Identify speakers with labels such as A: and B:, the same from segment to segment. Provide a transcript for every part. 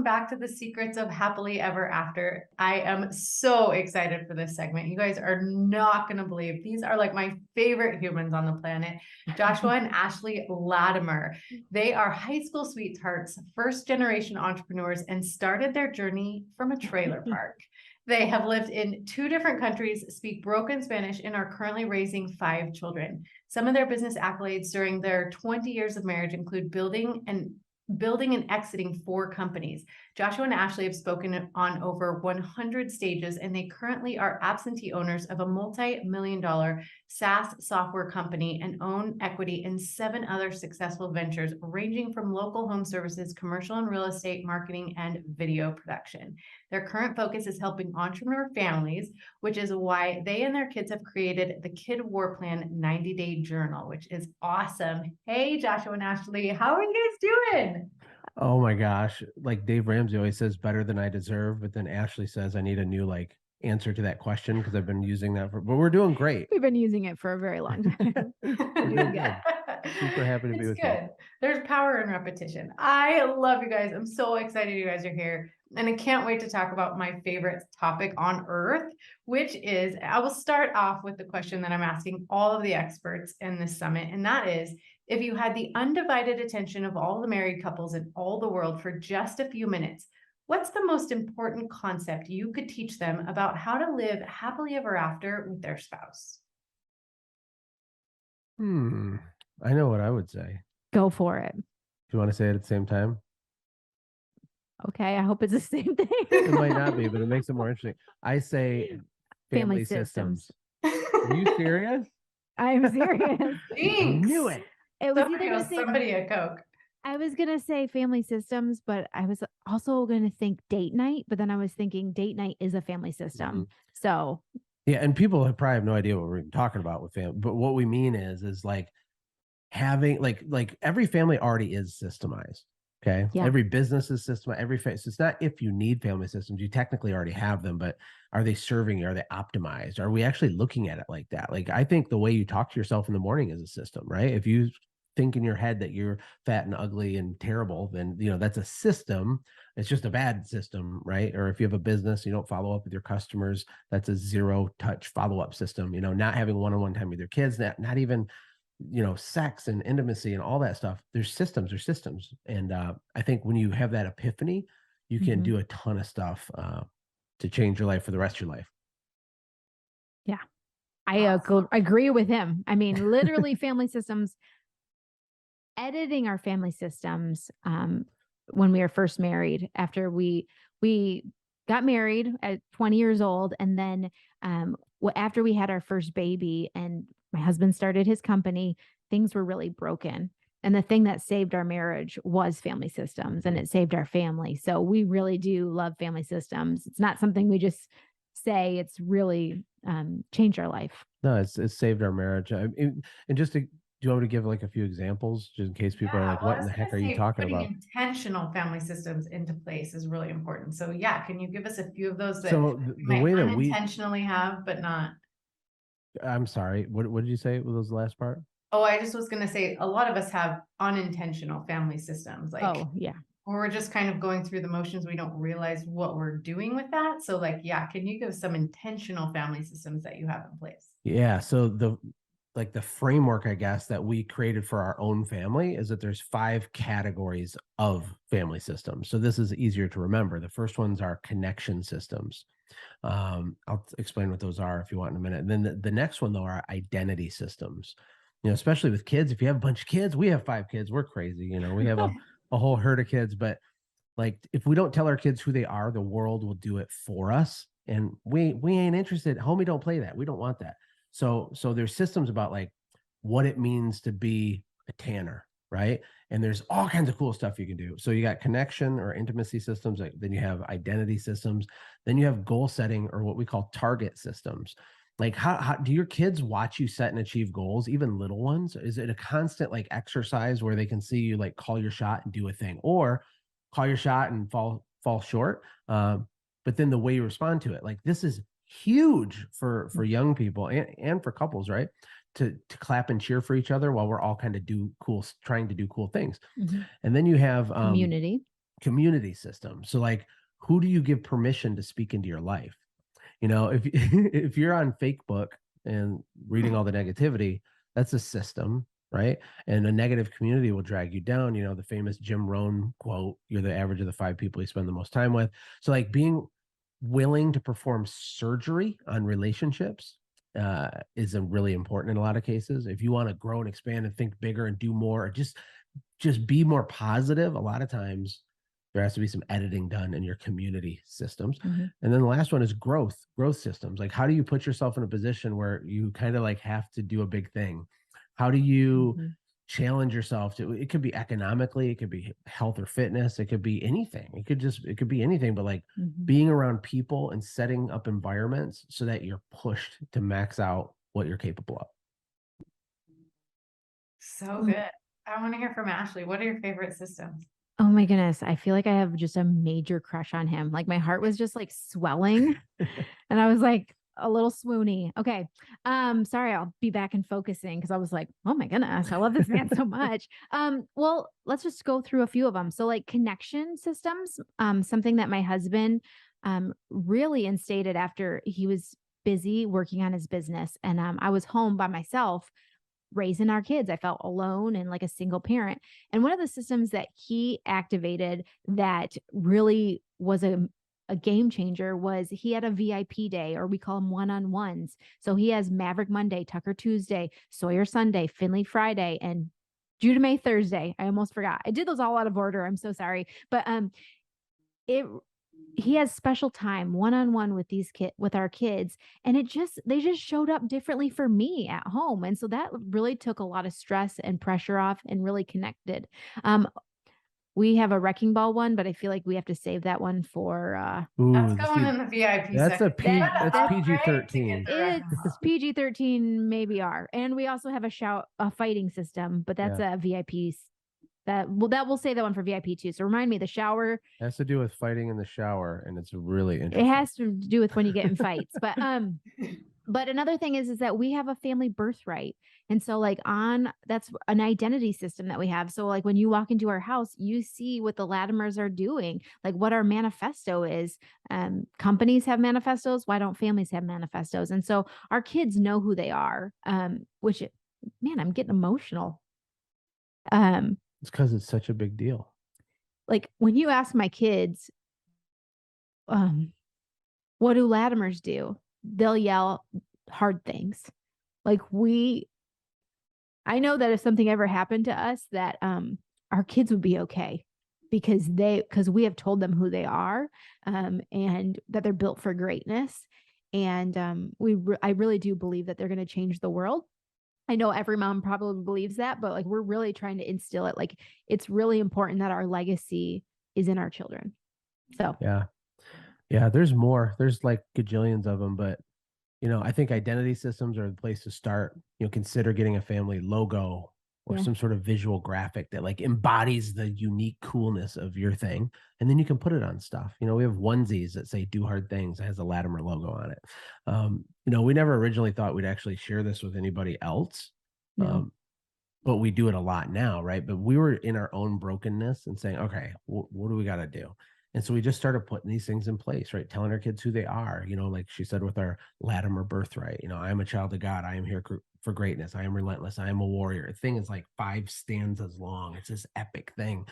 A: back to the secrets of happily ever after. I am so excited for this segment. You guys are not going to believe these are like my favorite humans on the planet. Joshua and Ashlee Latimer. They are high school sweethearts, first generation entrepreneurs, and started their journey from a trailer park. They have lived in 2 different countries, speak broken Spanish, and are currently raising 5 children. Some of their business accolades during their 20 years of marriage include building and exiting 4 companies. Joshua and Ashlee have spoken on over 100 stages, and they currently are absentee owners of a multi-million-dollar SaaS software company and own equity in 7 other successful ventures, ranging from local home services, commercial and real estate, marketing, and video production. Their current focus is helping entrepreneur families, which is why they and their kids have created the Kid War Plan 90-Day Journal, which is awesome. Hey, Joshua and Ashlee, how are you guys doing?
B: Oh my gosh. Like Dave Ramsey always says, better than I deserve. But then Ashlee says, I need a new answer to that question because I've been using that but we're doing great.
C: We've been using it for a very long time.
B: We're doing good. Super happy to be with you.
A: There's power in repetition. I love you guys. I'm so excited you guys are here. And I can't wait to talk about my favorite topic on earth, which is, I will start off with the question that I'm asking all of the experts in this summit. And that is, if you had the undivided attention of all the married couples in all the world for just a few minutes, what's the most important concept you could teach them about how to live happily ever after with their spouse?
B: I know what I would say.
C: Go for it.
B: Do you want to say it at the same time?
C: Okay, I hope it's the same thing.
B: It might not be, but it makes it more interesting. I say family systems. Are you serious?
C: I'm serious.
B: I knew it.
C: It was either to say
A: somebody a Coke.
C: I was going to say family systems, but I was also going to think date night, but then I was thinking date night is a family system.
B: Mm-hmm.
C: So
B: yeah, and people probably have no idea what we're even talking about with family, but what we mean is like having like every family already is systemized. Okay. Yeah. Every business is systemized. So it's not if you need family systems, you technically already have them, but are they serving you? Are they optimized? Are we actually looking at it like that? Like, I think the way you talk to yourself in the morning is a system, right? If you think in your head that you're fat and ugly and terrible, then, that's a system. It's just a bad system, right? Or if you have a business, you don't follow up with your customers, that's a 0-touch follow-up system, not having one-on-one time with your kids, not even, sex and intimacy and all that stuff. There's systems. And I think when you have that epiphany, you can do a ton of stuff to change your life for the rest of your life.
C: Yeah, I agree with him. I mean, literally family systems, editing our family systems when we were first married, after we got married at 20 years old. And then after we had our first baby and my husband started his company, things were really broken. And the thing that saved our marriage was family systems, and it saved our family. So we really do love family systems. It's not something we just say, it's really changed our life.
B: No, it's saved our marriage. And just to, do you want me to give like a few examples just in case people are like, what in the heck are you talking about?
A: Putting intentional family systems into place is really important. So yeah, can you give us a few of those that
B: the way that we
A: intentionally have, but not?
B: I'm sorry. What did you say? Was the last part?
A: Oh, I just was going to say a lot of us have unintentional family systems. Like,
C: oh yeah,
A: or we're just kind of going through the motions. We don't realize what we're doing with that. So like, yeah, can you give some intentional family systems that you have in place?
B: Yeah. So the framework, I guess, that we created for our own family is that there's 5 categories of family systems. So this is easier to remember. The first ones are connection systems. I'll explain what those are if you want in a minute. And then the next one, though, are identity systems. Especially with kids. If you have a bunch of kids, we have 5 kids. We're crazy. We have a whole herd of kids. But like, if we don't tell our kids who they are, the world will do it for us. And we ain't interested. Homie, don't play that. We don't want that. So there's systems about like what it means to be a tanner, right? And there's all kinds of cool stuff you can do. So you got connection or intimacy systems, then you have identity systems, then you have goal setting or what we call target systems. Like how do your kids watch you set and achieve goals, even little ones? Is it a constant like exercise where they can see you like call your shot and do a thing, or call your shot and fall short? But then the way you respond to it, like this is huge for young people and for couples, right? To clap and cheer for each other while we're all kind of trying to do cool things. And then you have
C: community.
B: community system. So like, who do you give permission to speak into your life? You know, if if you're on Facebook and reading all the negativity, that's a system, right? And a negative community will drag you down. You know, the famous Jim Rohn quote, you're the average of the 5 people you spend the most time with. So like being willing to perform surgery on relationships is a really important in a lot of cases. If you want to grow and expand and think bigger and do more, or just be more positive, a lot of times there has to be some editing done in your community systems.
C: Mhm.
B: And then the last one is growth systems. Like, how do you put yourself in a position where you kind of like have to do a big thing? How do you
C: Mhm.
B: challenge yourself to, it could be economically, it could be health or fitness, it could be anything. It could be anything, but like
C: Mhm.
B: being around people and setting up environments so that you're pushed to max out what you're capable of.
A: So good. I want to hear from Ashlee. What are your favorite systems?
C: Oh my goodness. I feel like I have just a major crush on him. Like my heart was just like swelling and I was like a little swoony. Okay. Sorry, I'll be back and focusing because I was like, oh my goodness, I love this man so much. Well, let's just go through a few of them. So like connection systems, something that my husband really instated after he was busy working on his business. And I was home by myself raising our kids. I felt alone and like a single parent. And one of the systems that he activated that really was a game changer was he had a VIP day, or we call them one-on-ones. So he has Maverick Monday, Tucker Tuesday, Sawyer Sunday, Finley Friday, and Judah May Thursday. I almost forgot. I did those all out of order. I'm so sorry. But it he has special time one-on-one with with our kids, and they just showed up differently for me at home, and so that really took a lot of stress and pressure off and really connected. We have a wrecking ball one, but I feel like we have to save that one for
A: That's
B: Ooh,
A: going in the VIP
B: that's
A: section.
B: that's
A: Upgrade
B: PG
A: to
B: 13.
A: get the wrecking
C: it's
A: ball.
C: PG-13, maybe R. And we also have a fighting system, but that's
B: Yeah.
C: a VIP. That we'll say that one for VIP too. So remind me, the shower,
B: It has to do with fighting in the shower, and it's really
C: it
B: interesting.
C: has to do with when you get in fights. But another thing is that we have a family birthright. And so like that's an identity system that we have. So like when you walk into our house, you see what the Latimers are doing, like what our manifesto is. Companies have manifestos. Why don't families have manifestos? And so our kids know who they are, which, man, I'm getting emotional.
B: It's because it's such a big deal.
C: Like when you ask my kids, what do Latimers do? They'll yell hard things. Like I know that if something ever happened to us, that our kids would be okay because we have told them who they are, and that they're built for greatness. And I really do believe that they're going to change the world. I know every mom probably believes that, but like we're really trying to instill it. Like it's really important that our legacy is in our children. So
B: Yeah, there's more. There's like gajillions of them, but you know, I think identity systems are the place to start. You know, consider getting a family logo or
C: Yeah.
B: some sort of visual graphic that like embodies the unique coolness of your thing. And then you can put it on stuff. You know, we have onesies that say do hard things. It has a Latimer logo on it. You know, we never originally thought we'd actually share this with anybody else.
C: No.
B: But we do it a lot now, right? But we were in our own brokenness and saying, okay, what do we got to do? And so we just started putting these things in place, right? Telling our kids who they are, you know, like she said with our Latimer birthright, you know, I am a child of God. I am here for greatness. I am relentless. I am a warrior. The thing is like 5 stanzas long. It's this epic thing.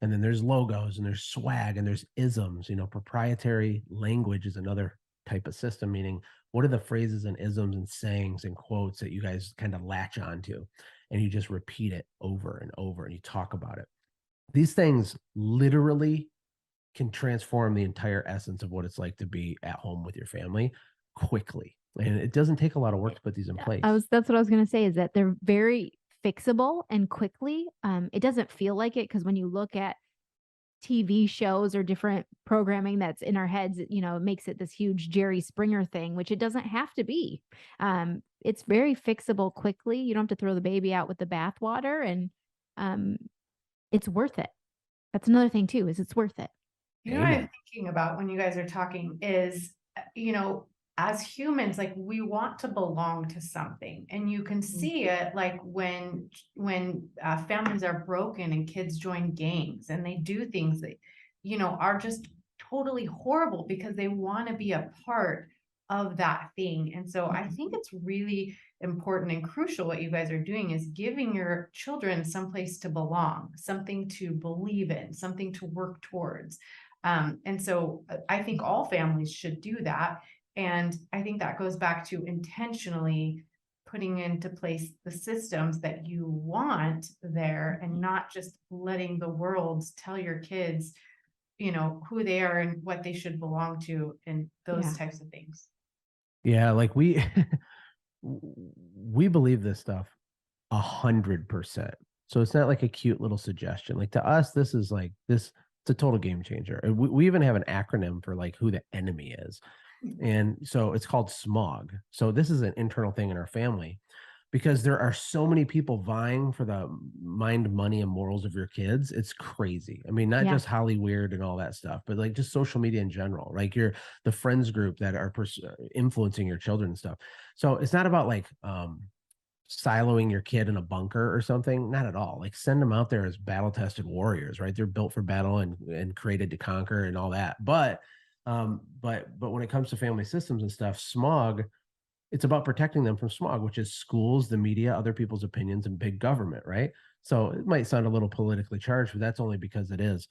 B: And then there's logos and there's swag and there's isms, you know, proprietary language is another type of system, meaning what are the phrases and isms and sayings and quotes that you guys kind of latch onto and you just repeat it over and over and you talk about it. These things literally can transform the entire essence of what it's like to be at home with your family quickly. And it doesn't take a lot of work to put these in place.
C: That's what I was going to say, is that they're very fixable and quickly. It doesn't feel like it because when you look at TV shows or different programming that's in our heads, you know, it makes it this huge Jerry Springer thing, which it doesn't have to be. It's very fixable quickly. You don't have to throw the baby out with the bathwater, and it's worth it. That's another thing too, is it's worth it.
A: You know what I'm thinking about when you guys are talking is, you know, as humans, like we want to belong to something, and you can see it like when families are broken and kids join gangs and they do things that are just totally horrible because they want to be a part of that thing. And so I think it's really important and crucial what you guys are doing is giving your children someplace to belong, something to believe in, something to work towards. And so I think all families should do that. And I think that goes back to intentionally putting into place the systems that you want there and not just letting the world tell your kids, who they are and what they should belong to and those
C: Yeah.
A: types of things.
B: Yeah, like we believe this stuff 100%. So it's not like a cute little suggestion. Like to us, this is like this. It's a total game changer. And we even have an acronym for like who the enemy is, and so it's called SMOG. So this is an internal thing in our family, because there are so many people vying for the mind, money, and morals of your kids. It's crazy. I mean, not
C: Yeah.
B: just Holly Weird and all that stuff, but like just social media in general. Like the friends group that are influencing your children and stuff. So it's not about like siloing your kid in a bunker or something. Not at all. Like send them out there as battle tested warriors, right? They're built for battle and created to conquer and all that. But when it comes to family systems and stuff, SMOG, it's about protecting them from SMOG, which is schools, the media, other people's opinions, and big government, right? So it might sound a little politically charged, but that's only because it is.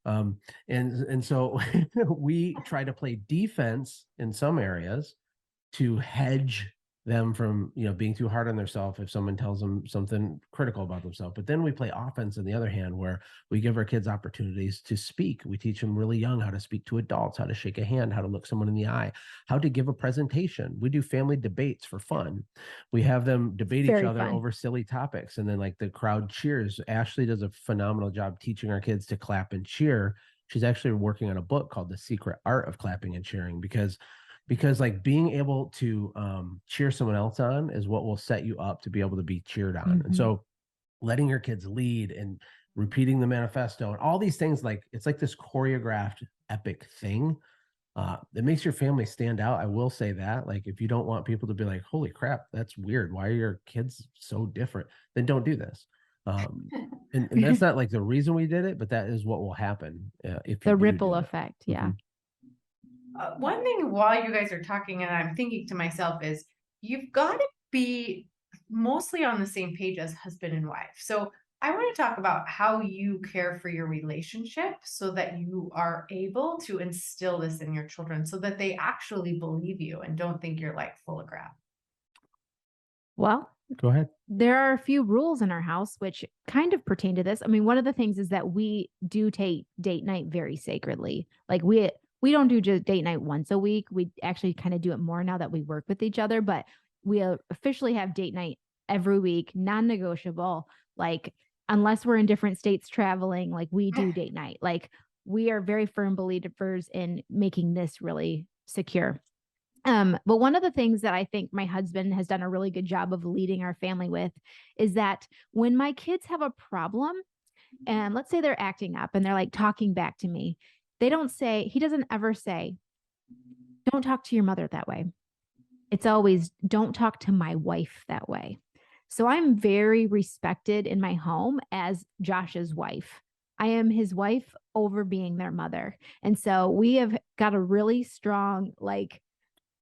B: And so we try to play defense in some areas to hedge them from being too hard on themselves if someone tells them something critical about themselves. But then we play offense on the other hand, where we give our kids opportunities to speak. We teach them really young how to speak to adults, how to shake a hand, how to look someone in the eye, how to give a presentation. We do family debates for fun. We have them debate each other over silly topics, and then like the crowd cheers. Ashlee does a phenomenal job teaching our kids to clap and cheer. She's actually working on a book called The Secret Art of Clapping and Cheering, because like being able to cheer someone else on is what will set you up to be able to be cheered on. And so letting your kids lead and repeating the manifesto and all these things, like it's like this choreographed epic thing that makes your family stand out. I will say that, like, if you don't want people to be like, holy crap, that's weird, why are your kids so different, then don't do this. And that's not like the reason we did it, but that is what will happen if
C: the
B: you
C: ripple
B: do
C: effect. Yeah.
A: One thing while you guys are talking and I'm thinking to myself is you've got to be mostly on the same page as husband and wife. So I want to talk about how you care for your relationship so that you are able to instill this in your children so that they actually believe you and don't think you're like full of crap.
C: Well,
B: Go ahead.
C: There are a few rules in our house which kind of pertain to this. I mean, one of the things is that we do take date night very sacredly. Like we don't do just date night once a week. We actually kind of do it more now that we work with each other, but we officially have date night every week, non-negotiable. Like unless we're in different states traveling, like we do date night. Like we are very firm believers in making this really secure. But one of the things that I think my husband has done a really good job of leading our family with is that when my kids have a problem, and let's say they're acting up and they're like talking back to me, he doesn't ever say, don't talk to your mother that way. It's always, don't talk to my wife that way. So I'm very respected in my home as Josh's wife. I am his wife over being their mother. And so we have got a really strong,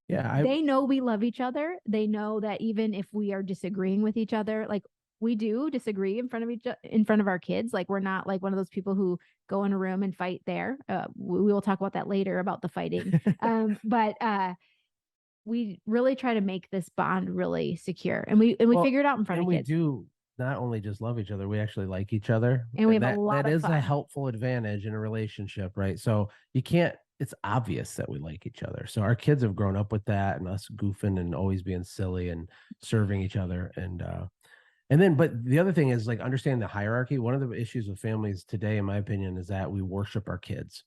C: they know we love each other. They know that even if we are disagreeing with each other, like we do disagree in front of our kids. Like we're not like one of those people who go in a room and fight there. We will talk about that later about the fighting. But we really try to make this bond really secure, and we figure it out in front of kids.
B: We do not only just love each other, we actually like each other,
C: and we have a lot
B: that
C: of
B: is
C: fun.
B: a helpful advantage in a relationship, right? So it's obvious that we like each other. So our kids have grown up with that, and us goofing and always being silly and serving each other. But the other thing is like understanding the hierarchy. One of the issues with families today, in my opinion, is that we worship our kids,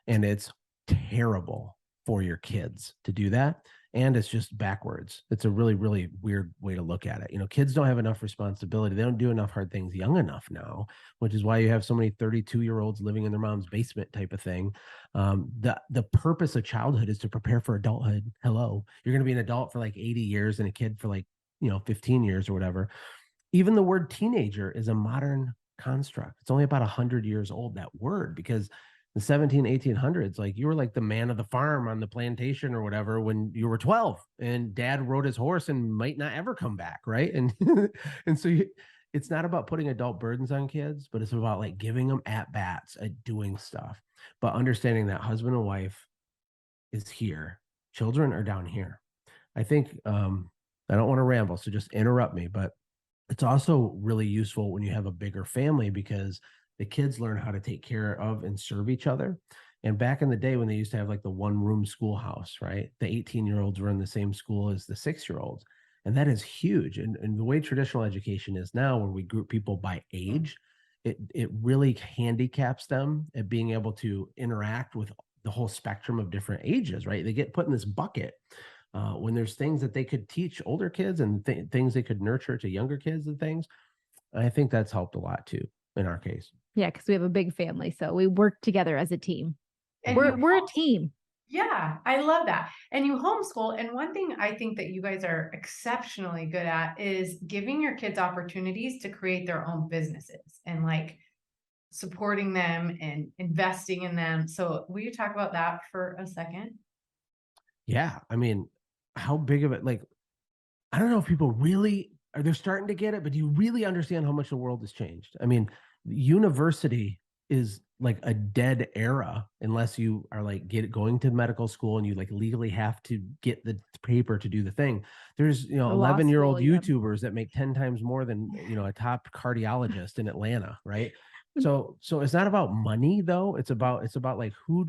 B: and it's terrible for your kids to do that. And it's just backwards. It's a really, really weird way to look at it. Kids don't have enough responsibility. They don't do enough hard things young enough now, which is why you have so many 32-year-olds living in their mom's basement type of thing. The purpose of childhood is to prepare for adulthood. Hello, you're going to be an adult for like 80 years and a kid for 15 years or whatever. Even the word teenager is a modern construct. It's only about 100 years old, that word, because the 1800s, like you were like the man of the farm on the plantation or whatever when you were 12, and dad rode his horse and might not ever come back, right? And and so it's not about putting adult burdens on kids, but it's about like giving them at bats at doing stuff, but understanding that husband and wife is here, children are down here. I think I don't want to ramble, so just interrupt me, but it's also really useful when you have a bigger family because the kids learn how to take care of and serve each other. And back in the day when they used to have like the one room schoolhouse, right? The 18-year-olds were in the same school as the 6-year-olds. And that is huge. And the way traditional education is now, where we group people by age, it really handicaps them at being able to interact with the whole spectrum of different ages, right? They get put in this bucket when there's things that they could teach older kids and things they could nurture to younger kids and things. I think that's helped a lot too in our case.
C: Yeah, because we have a big family, so we work together as a team.
A: And
C: We're a team.
A: Yeah, I love that. And you homeschool. And one thing I think that you guys are exceptionally good at is giving your kids opportunities to create their own businesses and like supporting them and investing in them. So will you talk about that for a second?
B: Yeah. I mean, how big of it, like, I don't know if people really are, they're starting to get it, but do you really understand how much the world has changed? I mean, university is like a dead era unless you are like going to medical school and you like legally have to get the paper to do the thing. There's,
C: The law
B: 11-year-old
C: school, yeah.
B: YouTubers that make 10 times more than, a top cardiologist in Atlanta, right? So it's not about money though. It's about like who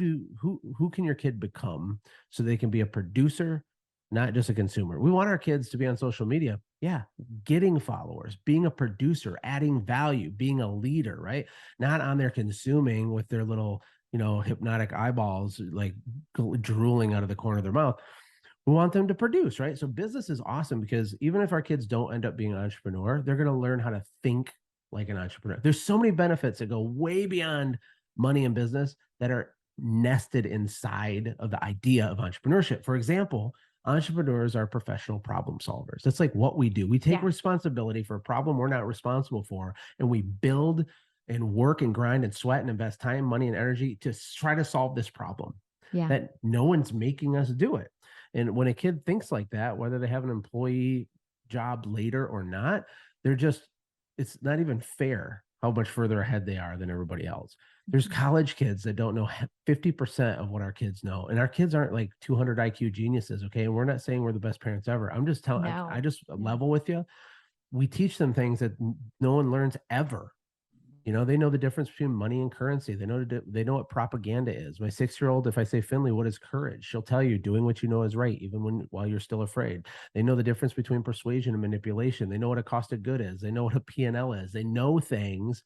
B: can your kid become so they can be a producer, not just a consumer. We want our kids to be on social media. Yeah, getting followers, being a producer, adding value, being a leader, right? Not on there consuming with their little, hypnotic eyeballs, like drooling out of the corner of their mouth. We want them to produce, right? So business is awesome because even if our kids don't end up being an entrepreneur, they're going to learn how to think like an entrepreneur. There's so many benefits that go way beyond money and business that are nested inside of the idea of entrepreneurship. For example, entrepreneurs are professional problem solvers. That's like what we do. We take responsibility for a problem we're not responsible for, and we build and work and grind and sweat and invest time, money, and energy to try to solve this problem that no one's making us do it. And when a kid thinks like that, whether they have an employee job later or not, it's not even fair how much further ahead they are than everybody else. There's college kids that don't know 50% of what our kids know. And our kids aren't like 200 IQ geniuses. Okay. And we're not saying we're the best parents ever. I'm just telling, I just level with you. We teach them things that no one learns ever. They know the difference between money and currency. They know what propaganda is. My 6-year-old, if I say, Finley, what is courage? She'll tell you doing what you know is right, even while you're still afraid. They know the difference between persuasion and manipulation. They know what a cost of good is. They know what a P&L is. They know things,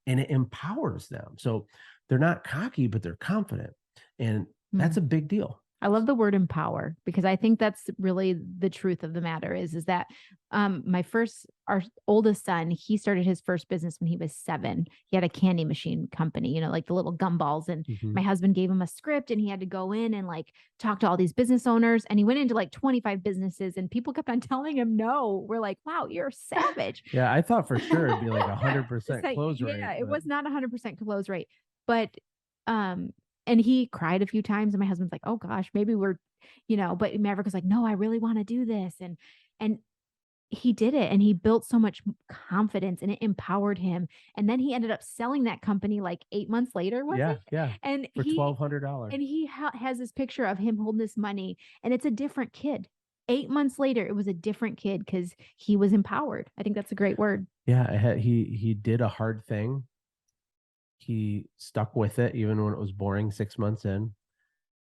B: and it empowers them. So they're not cocky, but they're confident. And that's a big deal.
C: I love the word empower because I think that's really the truth of the matter is that our oldest son, he started his first business when he was 7. He had a candy machine company, like the little gumballs. And my husband gave him a script and he had to go in and like talk to all these business owners. And he went into like 25 businesses and people kept on telling him no. We're like, wow, you're savage.
B: Yeah, I thought for sure it'd be like 100% close rate.
C: Yeah, it was not 100% close rate. But and he cried a few times and my husband's like, oh gosh, maybe we're, but Maverick was like, no, I really want to do this. And he did it and he built so much confidence and it empowered him. And then he ended up selling that company like 8 months later.
B: Yeah.
C: And
B: for $1,200.
C: And he has this picture of him holding this money and it's a different kid. 8 months later, it was a different kid because he was empowered. I think that's a great word.
B: Yeah. He did a hard thing. He stuck with it even when it was boring 6 months in,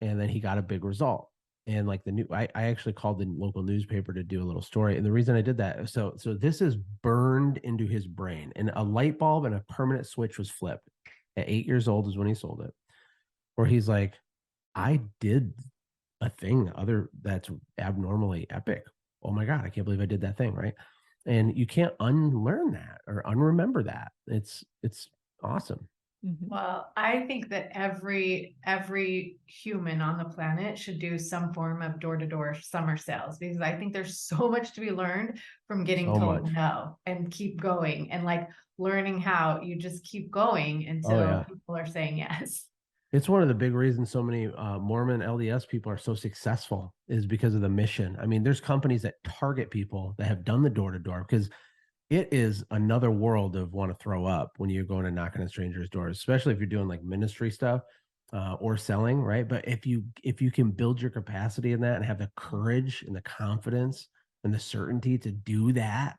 B: and then he got a big result. And like I actually called the local newspaper to do a little story. And the reason I did that, so this is burned into his brain, and a light bulb and a permanent switch was flipped at 8 years old is when he sold it, where he's like, I did a thing that's abnormally epic. Oh my God, I can't believe I did that thing. Right. And you can't unlearn that or unremember that. It's awesome.
A: Well, I think that every human on the planet should do some form of door-to-door summer sales because I think there's so much to be learned from getting told no and keep going and like learning how you just keep going until people are saying yes.
B: It's one of the big reasons so many Mormon LDS people are so successful is because of the mission. I mean, there's companies that target people that have done the door to door because it is another world of want to throw up when you're going and knocking on strangers' doors, especially if you're doing like ministry stuff or selling, right? But if you can build your capacity in that and have the courage and the confidence and the certainty to do that,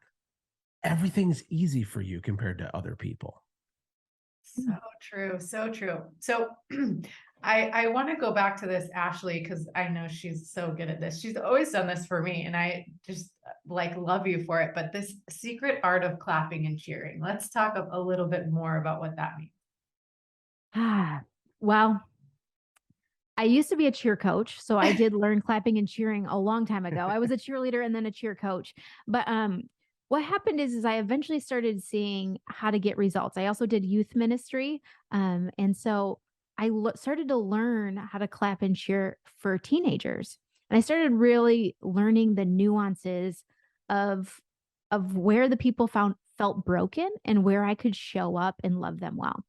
B: everything's easy for you compared to other people.
A: So true. So true. So I want to go back to this, Ashlee, because I know she's so good at this. She's always done this for me, and I just like love you for it. But this secret art of clapping and cheering. Let's talk a little bit more about what that means.
C: Well, I used to be a cheer coach, so I did learn clapping and cheering a long time ago. I was a cheerleader and then a cheer coach. But what happened is I eventually started seeing how to get results. I also did youth ministry. And so I started to learn how to clap and cheer for teenagers. And I started really learning the nuances of where the people felt broken and where I could show up and love them well.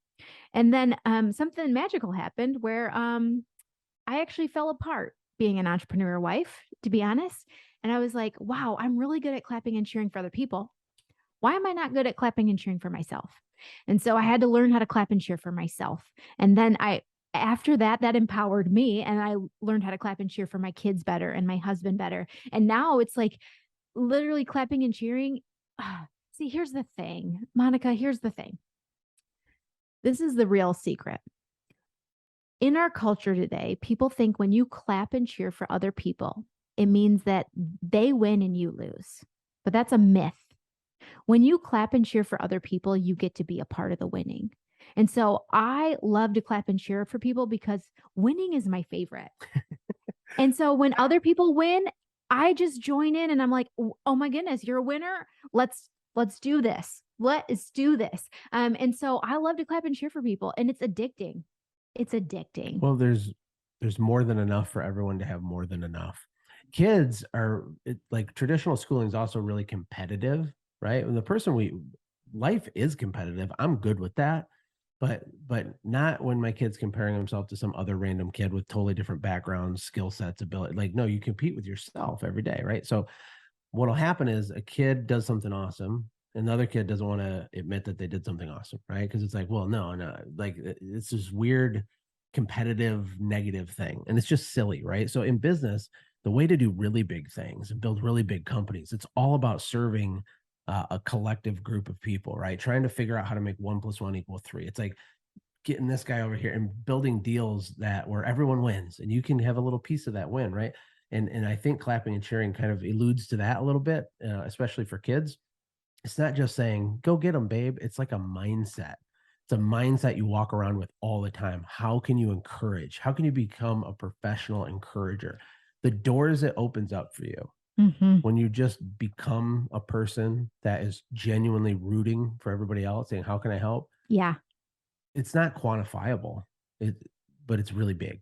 C: And then something magical happened where I actually fell apart being an entrepreneur wife, to be honest. And I was like, wow, I'm really good at clapping and cheering for other people. Why am I not good at clapping and cheering for myself? And so I had to learn how to clap and cheer for myself. And then after that, that empowered me. And I learned how to clap and cheer for my kids better and my husband better. And now it's like literally clapping and cheering. See, here's the thing, Monica, here's the thing. This is the real secret. In our culture today, people think when you clap and cheer for other people, it means that they win and you lose. But that's a myth. When you clap and cheer for other people, you get to be a part of the winning. And so I love to clap and cheer for people because winning is my favorite. And so when other people win, I just join in and I'm like, oh my goodness, you're a winner. Let's do this. Let's do this. And so I love to clap and cheer for people, and it's addicting. It's addicting.
B: Well, there's more than enough for everyone to have more than enough. Kids are like traditional schooling is also really competitive, right? And life is competitive. I'm good with that, but not when my kid's comparing himself to some other random kid with totally different backgrounds, skill sets, ability. Like, no, you compete with yourself every day, right? So what'll happen is a kid does something awesome. Another kid doesn't want to admit that they did something awesome, right? Because it's like, well, no, like it's this weird competitive negative thing. And it's just silly, right? So in business, the way to do really big things and build really big companies, it's all about serving a collective group of people, right? Trying to figure out how to make 1 + 1 = 3. It's like getting this guy over here and building deals where everyone wins and you can have a little piece of that win, right? And I think clapping and cheering kind of alludes to that a little bit, especially for kids. It's not just saying, go get them, babe. It's like a mindset. It's a mindset you walk around with all the time. How can you encourage? How can you become a professional encourager? The doors it opens up for you when you just become a person that is genuinely rooting for everybody else, saying, how can I help?
C: Yeah.
B: It's not quantifiable, but it's really big.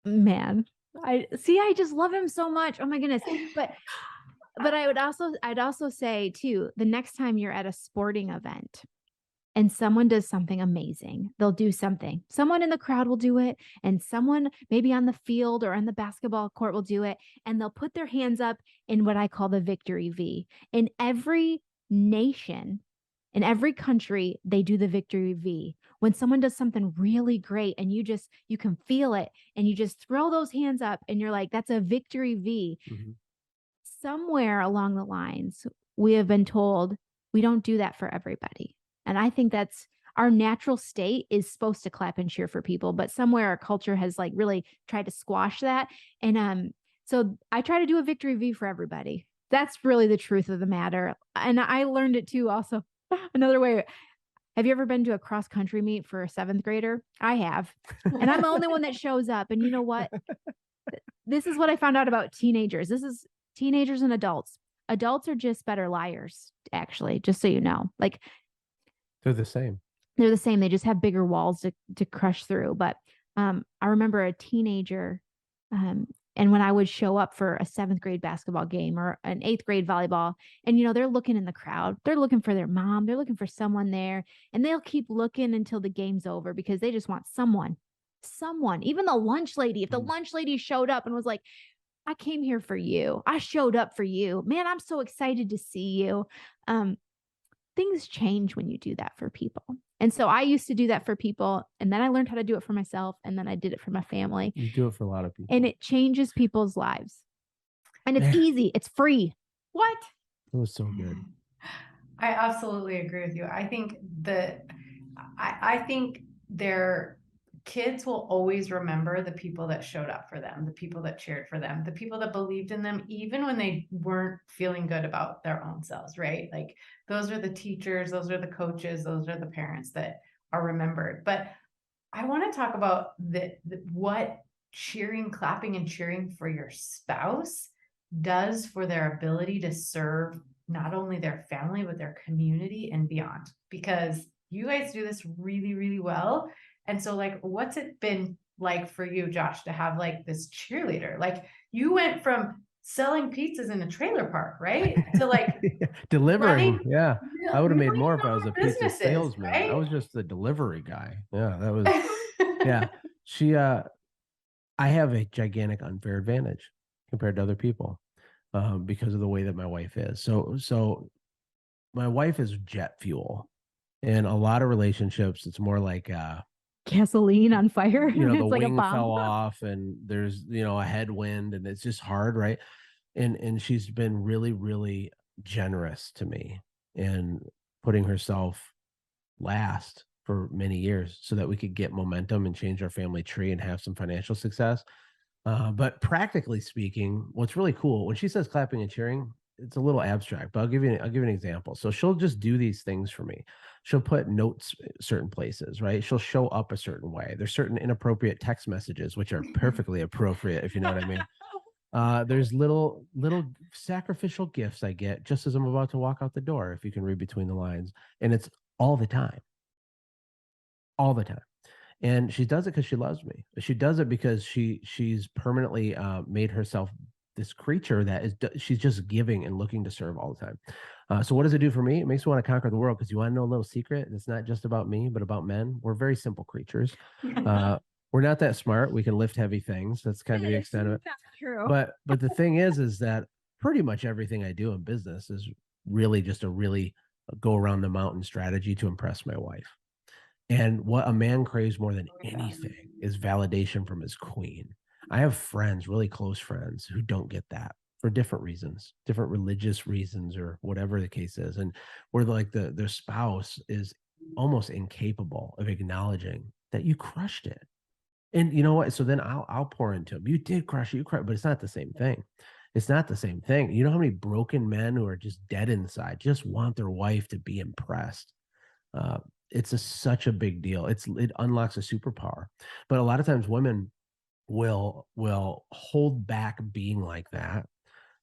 C: Man, I just love him so much. Oh my goodness. But I'd also say too, the next time you're at a sporting event and someone does something amazing, they'll do something. Someone in the crowd will do it, and someone maybe on the field or on the basketball court will do it, and they'll put their hands up in what I call the victory V. In every nation, in every country, they do the victory V. When someone does something really great and you can feel it and you just throw those hands up and you're like, that's a victory V. Mm-hmm. Somewhere along the lines, we have been told we don't do that for everybody. And I think that's our natural state is supposed to clap and cheer for people, but somewhere our culture has like really tried to squash that. And so I try to do a victory V for everybody. That's really the truth of the matter. And I learned it too also. Another way. Have you ever been to a cross country meet for a 7th grader? I have. And I'm the only one that shows up. And you know what? This is what I found out about teenagers. This is teenagers and adults. Adults are just better liars, actually, just so you know. Like
B: they're the same.
C: They're the same. They just have bigger walls to crush through. But I remember a teenager And when I would show up for a 7th grade basketball game or an 8th grade volleyball, and, you know, they're looking in the crowd, they're looking for their mom, they're looking for someone there, and they'll keep looking until the game's over because they just want someone, even the lunch lady. If the lunch lady showed up and was like, I came here for you, I showed up for you, man, I'm so excited to see you. Things change when you do that for people. And so I used to do that for people, and then I learned how to do it for myself, and then I did it for my family.
B: You do it for a lot of people.
C: And it changes people's lives. And it's easy. It's free.
A: What?
B: It was so good.
A: I absolutely agree with you. I think I think their kids will always remember the people that showed up for them, the people that cheered for them, the people that believed in them, even when they weren't feeling good about their own selves, right? Like those are the teachers, those are the coaches, those are the parents that are remembered. But I want to talk about what cheering, clapping, and cheering for your spouse does for their ability to serve not only their family, but their community and beyond. Because you guys do this really, really well. And so, like, what's it been like for you, Josh, to have like this cheerleader? Like, you went from selling pizzas in a trailer park, right? To like
B: delivering.
A: running
B: Yeah. I would have made more if I was a pizza
A: businesses,
B: salesman.
A: right?
B: I was just the delivery guy. Yeah. That was, yeah. I have a gigantic unfair advantage compared to other people because of the way that my wife is. So my wife is jet fuel. In a lot of relationships, it's more like
C: gasoline on fire.
B: you know, the
C: It's like a
B: wing
C: bomb.
B: fell off and there's, you know, a headwind and it's just hard, right? And she's been really, really generous to me in putting herself last for many years so that we could get momentum and change our family tree and have some financial success. But practically speaking, what's really cool when she says clapping and cheering, it's a little abstract, but I'll give you an example. So she'll just do these things for me. She'll put notes certain places, right? She'll show up a certain way. There's certain inappropriate text messages which are perfectly appropriate, if you know what I mean. There's little sacrificial gifts I get just as I'm about to walk out the door, if you can read between the lines, and it's all the time. All the time. And she does it because she loves me. She does it because she's permanently made herself this creature that is she's just giving and looking to serve all the time. So what does it do for me? It makes me want to conquer the world because you want to know a little secret. It's not just about me, but about men. We're very simple creatures. We're not that smart. We can lift heavy things. That's kind of the extent of it.
C: That's true.
B: But the thing is that pretty much everything I do in business is really just a really go around the mountain strategy to impress my wife. And what a man craves more than anything is validation from his queen. I have friends, really close friends, who don't get that for different reasons, different religious reasons, or whatever the case is. And where like their spouse is almost incapable of acknowledging that you crushed it. And you know what? So then I'll pour into him. You did crush it, you crushed, but it's not the same thing. It's not the same thing. You know how many broken men who are just dead inside just want their wife to be impressed? It's such a big deal. It unlocks a superpower. But a lot of times women will hold back being like that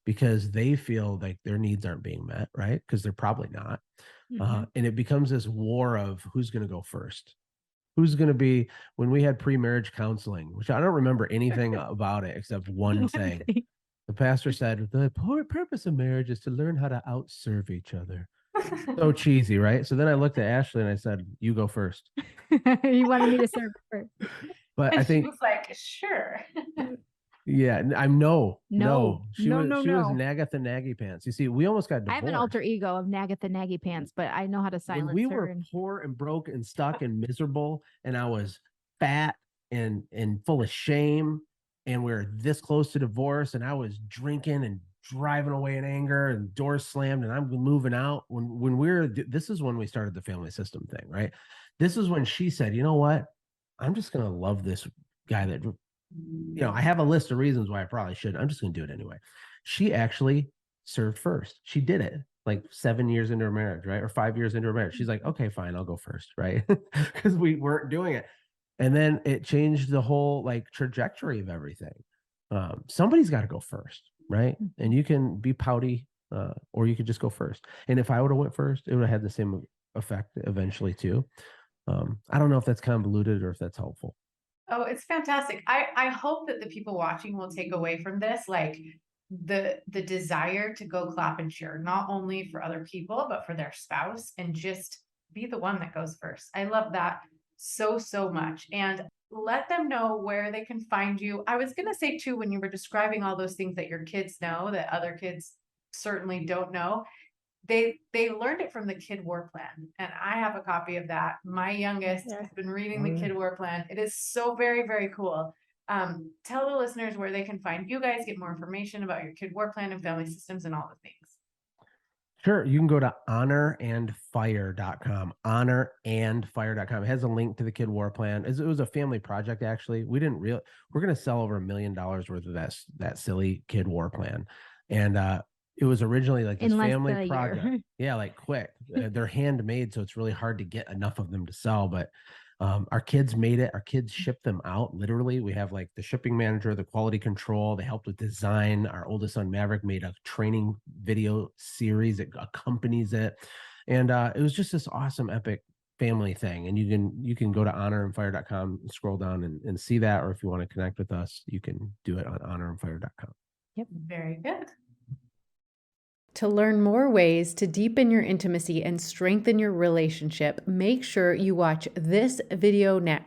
B: because they feel like their needs aren't being met, right? Because they're probably not. And it becomes this war of who's going to go first. Who's going to be, when we had pre-marriage counseling, which I don't remember anything about it except one thing. The pastor said, the purpose of marriage is to learn how to outserve each other. So cheesy, right? So then I looked at Ashlee and I said, you go first.
C: You wanted me to serve first.
A: And
B: But I think
A: she was like, sure.
B: yeah, I'm no. She was
C: No.
B: Nagatha Naggy Pants. You see, we almost got divorced.
C: I have an alter ego of Nagatha Naggy Pants, but I know how to silence
B: when we
C: her.
B: were poor and broke and stuck and miserable, and I was fat and full of shame, and we were this close to divorce, and I was drinking and driving away in anger and doors slammed and I'm moving out. When this is when we started the family system thing, right? This is when she said, you know what? I'm just going to love this guy that, you know, I have a list of reasons why I probably shouldn't. I'm just going to do it anyway. She actually served first. She did it like 7 years into her marriage, right? Or 5 years into her marriage. She's like, okay, fine, I'll go first, right? Because we weren't doing it. And then it changed the whole like trajectory of everything. Somebody's got to go first, right? And you can be pouty, or you could just go first. And if I would have went first, it would have had the same effect eventually too. I don't know if that's convoluted or if that's helpful.
A: Oh, it's fantastic. I hope that the people watching will take away from this, like the desire to go clap and cheer, not only for other people, but for their spouse, and just be the one that goes first. I love that so, so much. And let them know where they can find you. I was gonna say too, when you were describing all those things that your kids know that other kids certainly don't know, they learned it from the Kid War Plan, and I have a copy of that. My youngest
C: Yeah.
A: has been reading
B: Oh,
A: the
B: yeah.
A: Kid War Plan. It is so very, very cool. Tell the listeners where they can find you guys, get more information about your Kid War Plan and family systems and all the things.
B: Sure. You can go to honorandfire.com. Honorandfire.com. It has a link to the Kid War Plan. It was a family project, actually. We're going to sell over $1 million worth of that silly Kid War Plan. And it was originally like this
C: In less
B: family
C: than a
B: project.
C: year.
B: Yeah, like quick. They're handmade, so it's really hard to get enough of them to sell. But our kids made it. Our kids shipped them out. Literally, we have like the shipping manager, the quality control. They helped with design. Our oldest son Maverick made a training video series that accompanies it, and it was just this awesome, epic family thing. And you can go to honorandfire.com and scroll down and see that. Or if you want to connect with us, you can do it on honorandfire.com.
A: Yep, very good.
D: To learn more ways to deepen your intimacy and strengthen your relationship, make sure you watch this video next.